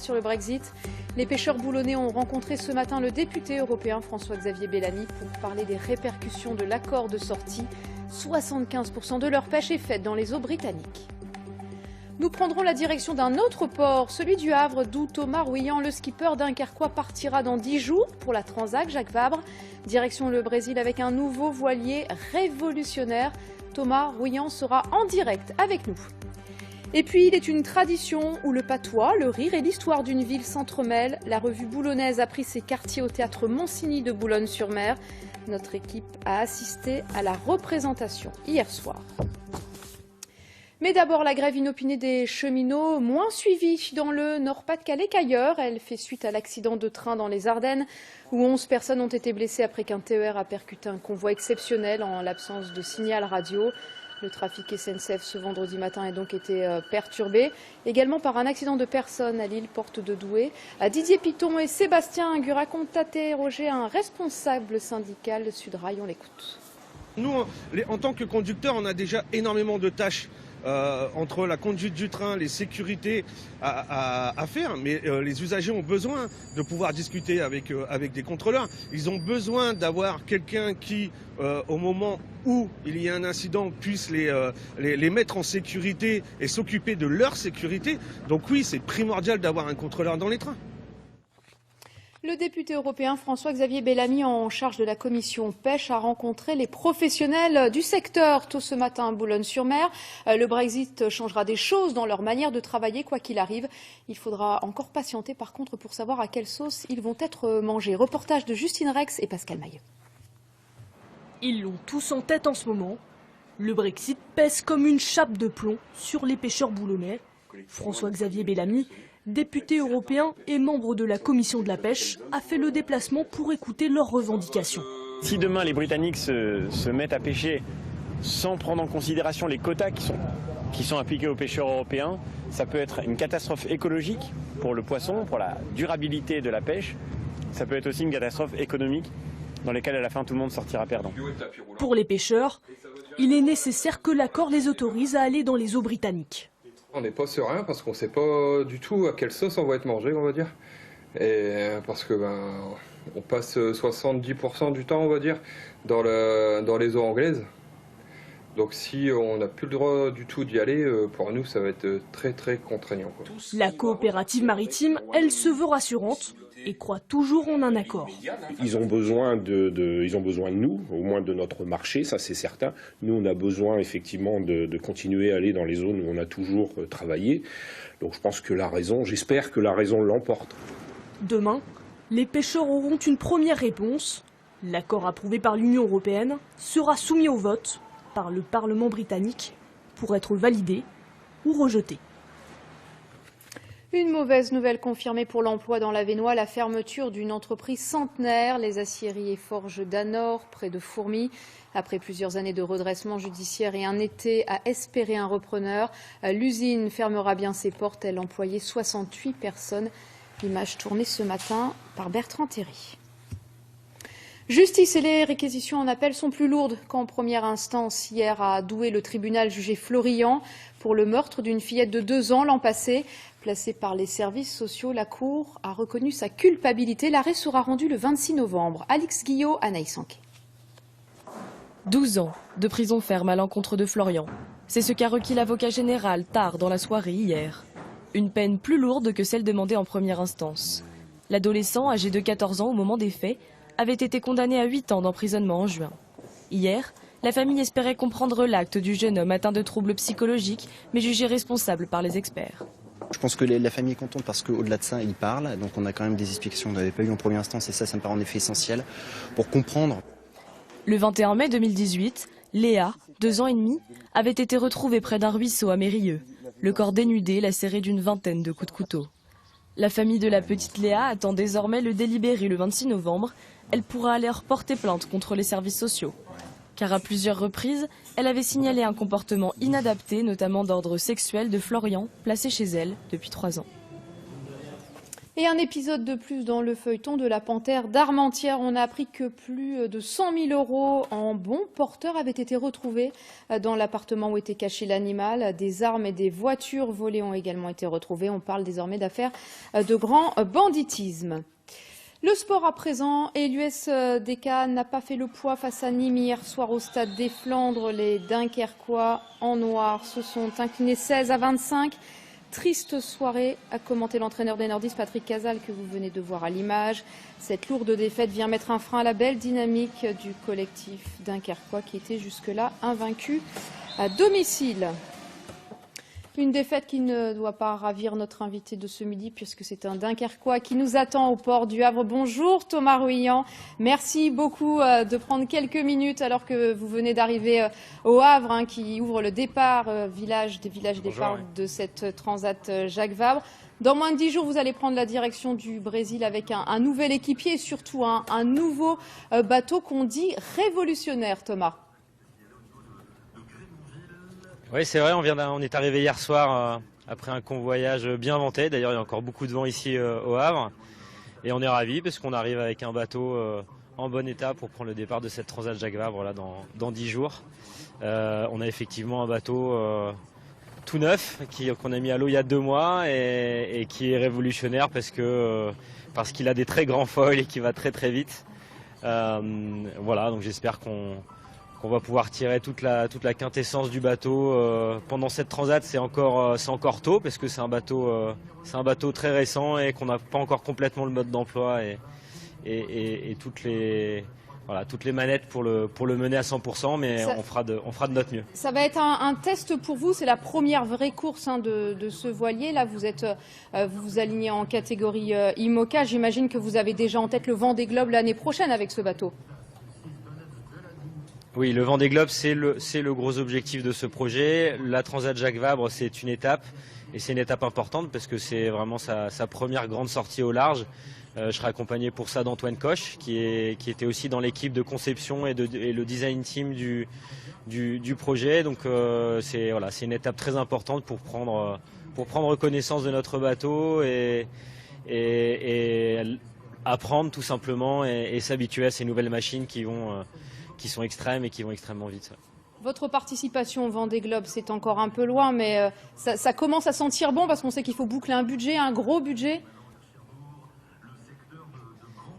sur le Brexit. Les pêcheurs boulonnais ont rencontré ce matin le député européen François-Xavier Bellamy pour parler des répercussions de l'accord de sortie. 75% de leur pêche est faite dans les eaux britanniques. Nous prendrons la direction d'un autre port, celui du Havre, d'où Thomas Rouillant, le skipper dunkerquois, partira dans 10 jours pour la Transat Jacques Vabre. Direction le Brésil avec un nouveau voilier révolutionnaire. Thomas Rouillant sera en direct avec nous. Et puis, il est une tradition où le patois, le rire et l'histoire d'une ville s'entremêlent. La revue boulonnaise a pris ses quartiers au théâtre Monsigny de Boulogne-sur-Mer. Notre équipe a assisté à la représentation hier soir. Mais d'abord, la grève inopinée des cheminots, moins suivie dans le Nord-Pas-de-Calais qu'ailleurs. Elle fait suite à l'accident de train dans les Ardennes, où 11 personnes ont été blessées après qu'un TER a percuté un convoi exceptionnel en l'absence de signal radio. Le trafic SNCF ce vendredi matin a donc été perturbé. Également par un accident de personnes à l'île Porte de Douai. Didier Piton et Sébastien Gurac ont interrogé un responsable syndical Sudrail. On l'écoute. Nous, en tant que conducteurs, on a déjà énormément de tâches. Entre la conduite du train, les sécurités à faire, mais les usagers ont besoin de pouvoir discuter avec des contrôleurs. Ils ont besoin d'avoir quelqu'un qui, au moment où il y a un incident, puisse les mettre en sécurité et s'occuper de leur sécurité. Donc oui, c'est primordial d'avoir un contrôleur dans les trains. Le député européen François-Xavier Bellamy, en charge de la commission pêche, a rencontré les professionnels du secteur tôt ce matin à Boulogne-sur-Mer. Le Brexit changera des choses dans leur manière de travailler, quoi qu'il arrive. Il faudra encore patienter, par contre, pour savoir à quelle sauce ils vont être mangés. Reportage de Justine Rex et Pascal Maillot. Ils l'ont tous en tête en ce moment. Le Brexit pèse comme une chape de plomb sur les pêcheurs boulonnais. François-Xavier Bellamy, député européen et membre de la commission de la pêche, a fait le déplacement pour écouter leurs revendications. Si demain les Britanniques se mettent à pêcher sans prendre en considération les quotas qui sont appliqués aux pêcheurs européens, ça peut être une catastrophe écologique pour le poisson, pour la durabilité de la pêche. Ça peut être aussi une catastrophe économique dans laquelle à la fin tout le monde sortira perdant. Pour les pêcheurs, il est nécessaire que l'accord les autorise à aller dans les eaux britanniques. On n'est pas serein parce qu'on ne sait pas du tout à quelle sauce on va être mangé, on va dire. Et parce que on passe 70% du temps, on va dire, dans les eaux anglaises. Donc si on n'a plus le droit du tout d'y aller, pour nous ça va être très très contraignant, quoi. La coopérative maritime, elle se veut rassurante et croit toujours en un accord. Ils ont besoin de nous, au moins de notre marché, ça c'est certain. Nous on a besoin effectivement de continuer à aller dans les zones où on a toujours travaillé. Donc je pense que j'espère que la raison l'emporte. Demain, les pêcheurs auront une première réponse. L'accord approuvé par l'Union européenne sera soumis au vote par le Parlement britannique pour être validé ou rejeté. Une mauvaise nouvelle confirmée pour l'emploi dans l'Avesnois, la fermeture d'une entreprise centenaire, les aciéries et forges d'Anor, près de Fourmies. Après plusieurs années de redressement judiciaire et un été à espérer un repreneur, l'usine fermera bien ses portes. Elle employait 68 personnes. Image tournée ce matin par Bertrand Théry. Justice et les réquisitions en appel sont plus lourdes qu'en première instance. Hier à Douai, le tribunal jugeait Florian pour le meurtre d'une fillette de 2 ans l'an passé. Placée par les services sociaux, la Cour a reconnu sa culpabilité. L'arrêt sera rendu le 26 novembre. Alix Guillot, Anaïs Sanquet. 12 ans de prison ferme à l'encontre de Florian. C'est ce qu'a requis l'avocat général tard dans la soirée hier. Une peine plus lourde que celle demandée en première instance. L'adolescent, âgé de 14 ans au moment des faits, avait été condamné à 8 ans d'emprisonnement en juin. Hier, la famille espérait comprendre l'acte du jeune homme atteint de troubles psychologiques, mais jugé responsable par les experts. Je pense que la famille est contente parce qu'au-delà de ça, il parle. Donc on a quand même des explications qu'on n'avait pas eues en première instance et ça me paraît en effet essentiel pour comprendre. Le 21 mai 2018, Léa, 2 ans et demi, avait été retrouvée près d'un ruisseau à Mérilleux. Le corps dénudé, lacéré d'une vingtaine de coups de couteau. La famille de la petite Léa attend désormais le délibéré le 26 novembre. Elle pourra alors porter plainte contre les services sociaux. Car à plusieurs reprises, elle avait signalé un comportement inadapté, notamment d'ordre sexuel, de Florian, placé chez elle depuis 3 ans. Et un épisode de plus dans le feuilleton de la Panthère d'Armentières. On a appris que plus de 100 000 € en bons porteurs avaient été retrouvés dans l'appartement où était caché l'animal. Des armes et des voitures volées ont également été retrouvées. On parle désormais d'affaires de grand banditisme. Le sport à présent, et l'USDK n'a pas fait le poids face à Nîmes hier soir au stade des Flandres. Les Dunkerquois en noir se sont inclinés 16-25. Triste soirée, a commenté l'entraîneur des Nordistes, Patrick Casal, que vous venez de voir à l'image. Cette lourde défaite vient mettre un frein à la belle dynamique du collectif dunkerquois qui était jusque-là invaincu à domicile. Une défaite qui ne doit pas ravir notre invité de ce midi puisque c'est un Dunkerquois qui nous attend au port du Havre. Bonjour Thomas Ruyant, merci beaucoup de prendre quelques minutes alors que vous venez d'arriver au Havre qui ouvre le départ, village départ de cette Transat Jacques Vabre. Dans moins de 10 jours, vous allez prendre la direction du Brésil avec un nouvel équipier et surtout un nouveau bateau qu'on dit révolutionnaire, Thomas. Oui, c'est vrai, on est arrivé hier soir après un convoyage bien vanté. D'ailleurs, il y a encore beaucoup de vent ici au Havre. Et on est ravis parce qu'on arrive avec un bateau en bon état pour prendre le départ de cette Transat Jacques Vabre là, dans 10 jours. On a effectivement un bateau tout neuf qu'on a mis à l'eau il y a 2 mois et qui est révolutionnaire parce qu'il a des très grands foils et qui va très très vite. Voilà, donc j'espère qu'on va pouvoir tirer toute la quintessence du bateau pendant cette transat. C'est encore tôt parce que c'est un bateau très récent et qu'on n'a pas encore complètement le mode d'emploi et toutes les manettes pour le mener à 100%, mais on fera de notre mieux. Ça va être un test pour vous, c'est la première vraie course de ce voilier. Là, vous vous alignez en catégorie IMOCA. J'imagine que vous avez déjà en tête le Vendée Globe l'année prochaine avec ce bateau. Oui, le Vendée Globe, c'est le gros objectif de ce projet. La Transat Jacques Vabre, c'est une étape, et c'est une étape importante parce que c'est vraiment sa première grande sortie au large. Je serai accompagné pour ça d'Antoine Coche, qui était aussi dans l'équipe de conception et le design team du projet. Donc c'est une étape très importante pour prendre connaissance de notre bateau et apprendre tout simplement et s'habituer à ces nouvelles machines qui sont extrêmes et qui vont extrêmement vite. Votre participation au Vendée Globe, c'est encore un peu loin, mais ça commence à sentir bon parce qu'on sait qu'il faut boucler un budget, un gros budget.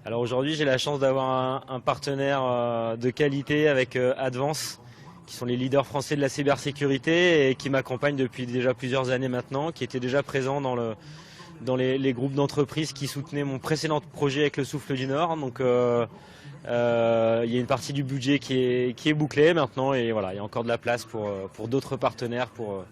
Alors aujourd'hui, j'ai la chance d'avoir un partenaire de qualité avec Advance, qui sont les leaders français de la cybersécurité et qui m'accompagnent depuis déjà plusieurs années maintenant, qui étaient déjà présents dans les groupes d'entreprises qui soutenaient mon précédent projet avec le Souffle du Nord. Donc il y a une partie du budget qui est bouclée maintenant et voilà, il y a encore de la place pour d'autres partenaires pour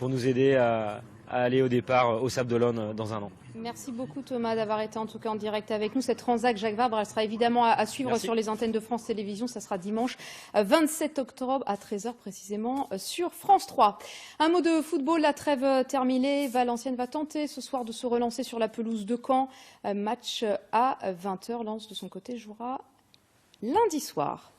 nous aider à aller au départ au Sable d'Olonne dans 1 an. Merci beaucoup Thomas d'avoir été en tout cas en direct avec nous. Cette Transat Jacques Vabre, elle sera évidemment à suivre sur les antennes de France Télévisions. Ça sera dimanche 27 octobre à 13h précisément sur France 3. Un mot de football, la trêve terminée. Valenciennes va tenter ce soir de se relancer sur la pelouse de Caen. Match à 20h. Lens de son côté jouera lundi soir.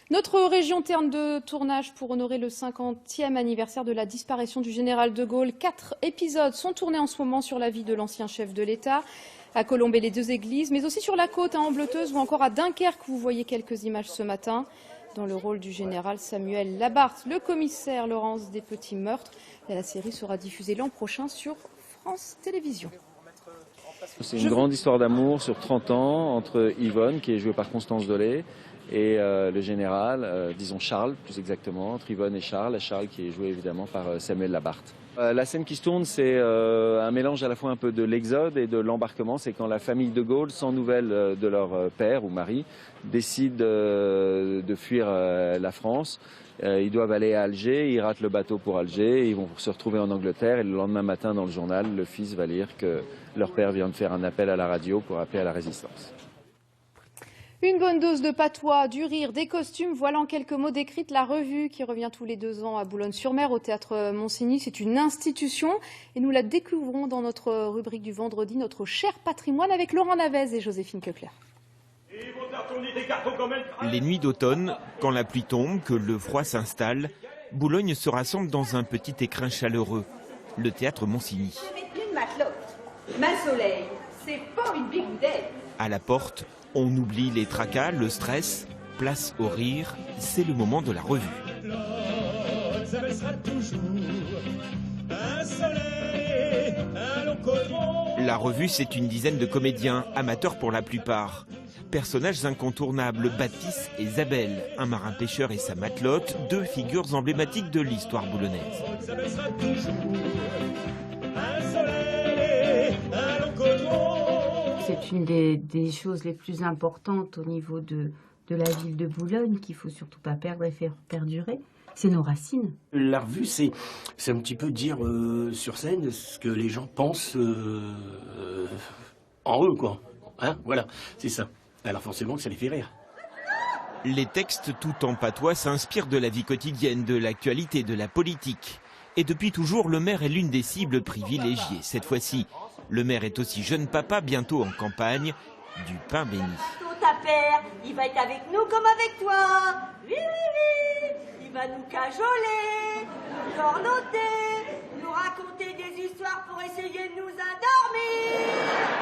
Notre région terme de tournage pour honorer le 50e anniversaire de la disparition du général de Gaulle. 4 épisodes sont tournés en ce moment sur la vie de l'ancien chef de l'État, à Colombey les 2 églises, mais aussi sur la côte à Ambleteuse ou encore à Dunkerque. Vous voyez quelques images ce matin. Dans le rôle du général Samuel Labarthe, le commissaire Laurence des Petits Meurtres. Et la série sera diffusée l'an prochain sur France Télévisions. C'est une grande histoire d'amour sur 30 ans entre Yvonne, qui est jouée par Constance Dolé, et le général, disons Charles plus exactement, entre Yvonne et Charles qui est joué évidemment par Samuel Labarthe. La scène qui se tourne, c'est un mélange à la fois un peu de l'exode et de l'embarquement. C'est quand la famille de Gaulle, sans nouvelles de leur père ou mari, décide de fuir la France. Ils doivent aller à Alger, ils ratent le bateau pour Alger, ils vont se retrouver en Angleterre et le lendemain matin dans le journal, le fils va lire que leur père vient de faire un appel à la radio pour appeler à la résistance. Une bonne dose de patois, du rire, des costumes, voilà en quelques mots décrite la revue qui revient tous les 2 ans à Boulogne-sur-Mer au théâtre Monsigny. C'est une institution et nous la découvrons dans notre rubrique du vendredi, notre cher patrimoine avec Laurent Navez et Joséphine Kepler. Les nuits d'automne, quand la pluie tombe, que le froid s'installe, Boulogne se rassemble dans un petit écrin chaleureux, le théâtre Monsigny. Ma soleil, c'est pas une bigoudette. À la porte, on oublie les tracas, le stress, place au rire, c'est le moment de la revue. La revue, c'est une dizaine de comédiens, amateurs pour la plupart. Personnages incontournables, Baptiste et Isabelle, un marin-pêcheur et sa matelote, deux figures emblématiques de l'histoire boulonnaise. C'est une des choses les plus importantes au niveau de la ville de Boulogne qu'il ne faut surtout pas perdre et faire perdurer. C'est nos racines. La revue, c'est un petit peu dire sur scène ce que les gens pensent en eux, quoi. Hein, voilà, c'est ça. Alors forcément que ça les fait rire. Les textes tout en patois s'inspirent de la vie quotidienne, de l'actualité, de la politique. Et depuis toujours, le maire est l'une des cibles privilégiées. Cette fois-ci, le maire est aussi jeune papa, bientôt en campagne, du pain béni. Ta père, il va être avec nous comme avec toi. Oui, oui, oui. Il va nous cajoler, nous ornoter, nous raconter des histoires pour essayer de nous endormir.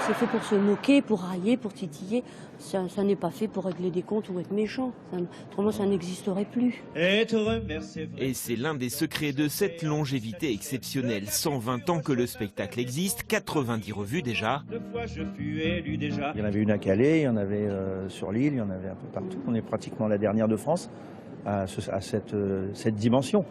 C'est fait pour se moquer, pour railler, pour titiller. Ça n'est pas fait pour régler des comptes ou être méchant. Autrement, ça n'existerait plus. Et c'est l'un des secrets de cette longévité exceptionnelle. 120 ans que le spectacle existe, 90 revues déjà. Il y en avait une à Calais, il y en avait sur l'île, il y en avait un peu partout. On est pratiquement la dernière de France à cette dimension.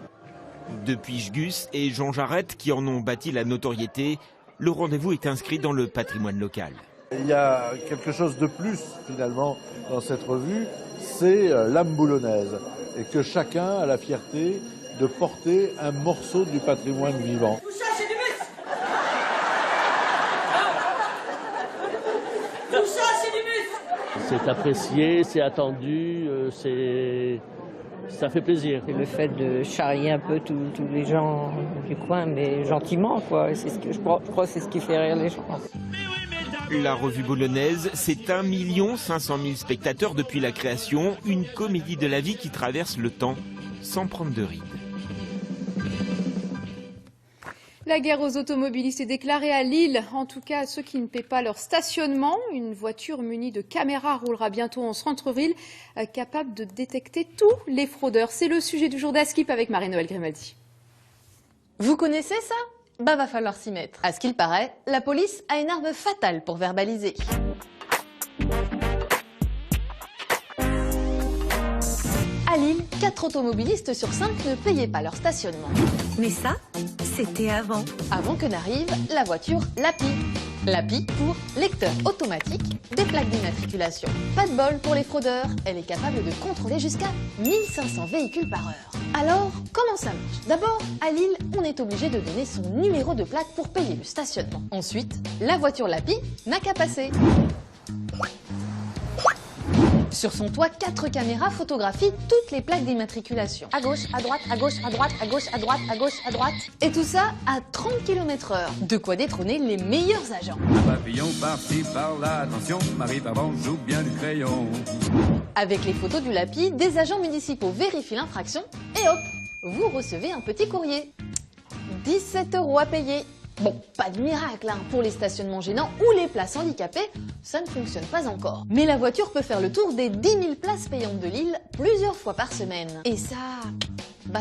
Depuis Jgus et Jean Jarret qui en ont bâti la notoriété, le rendez-vous est inscrit dans le patrimoine local. Il y a quelque chose de plus finalement dans cette revue, c'est l'âme boulonnaise et que chacun a la fierté de porter un morceau du patrimoine vivant. Tout ça, c'est du muscle. Tout ça, c'est du muscle. C'est apprécié, c'est attendu, ça fait plaisir. C'est le fait de charrier un peu tous les gens du coin, mais gentiment, quoi. C'est ce que je crois que c'est ce qui fait rire les gens. La revue boulonnaise, c'est 1 500 000 spectateurs depuis la création, une comédie de la vie qui traverse le temps sans prendre de rides. La guerre aux automobilistes est déclarée à Lille, en tout cas à ceux qui ne paient pas leur stationnement. Une voiture munie de caméras roulera bientôt en centre-ville, capable de détecter tous les fraudeurs. C'est le sujet du jour d'Askip avec Marie-Noël Grimaldi. Vous connaissez ça ? Bah va falloir s'y mettre. À ce qu'il paraît, la police a une arme fatale pour verbaliser. À Lille, 4 automobilistes sur 5 ne payaient pas leur stationnement. Mais ça, c'était avant. Avant que n'arrive la voiture LAPI. LAPI pour lecteur automatique des plaques d'immatriculation. Pas de bol pour les fraudeurs, elle est capable de contrôler jusqu'à 1500 véhicules par heure. Alors, comment ça marche? D'abord, à Lille, on est obligé de donner son numéro de plaque pour payer le stationnement. Ensuite, la voiture LAPI n'a qu'à passer. Sur son toit, 4 caméras photographient toutes les plaques d'immatriculation. À gauche, à droite, à gauche, à droite, à gauche, à droite, à gauche, à droite. Et tout ça à 30 km/h. De quoi détrôner les meilleurs agents. Un papillon parti par là, attention, Marie Parvan joue bien du crayon. Avec les photos du LAPI, des agents municipaux vérifient l'infraction et hop, vous recevez un petit courrier. 17 € à payer. Bon, pas de miracle, hein. Pour les stationnements gênants ou les places handicapées, ça ne fonctionne pas encore. Mais la voiture peut faire le tour des 10 000 places payantes de Lille plusieurs fois par semaine. Et ça,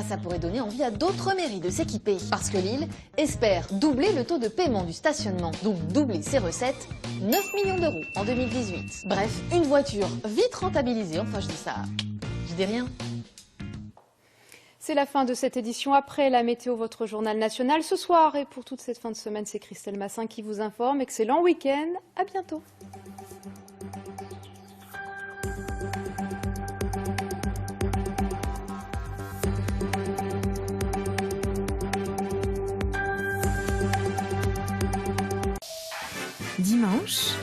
ça pourrait donner envie à d'autres mairies de s'équiper. Parce que Lille espère doubler le taux de paiement du stationnement, donc doubler ses recettes, 9 millions d'euros en 2018. Bref, une voiture vite rentabilisée, enfin je dis ça, je dis rien. C'est la fin de cette édition. Après la météo, votre journal national ce soir. Et pour toute cette fin de semaine, c'est Christelle Massin qui vous informe. Excellent week-end. À bientôt. Dimanche,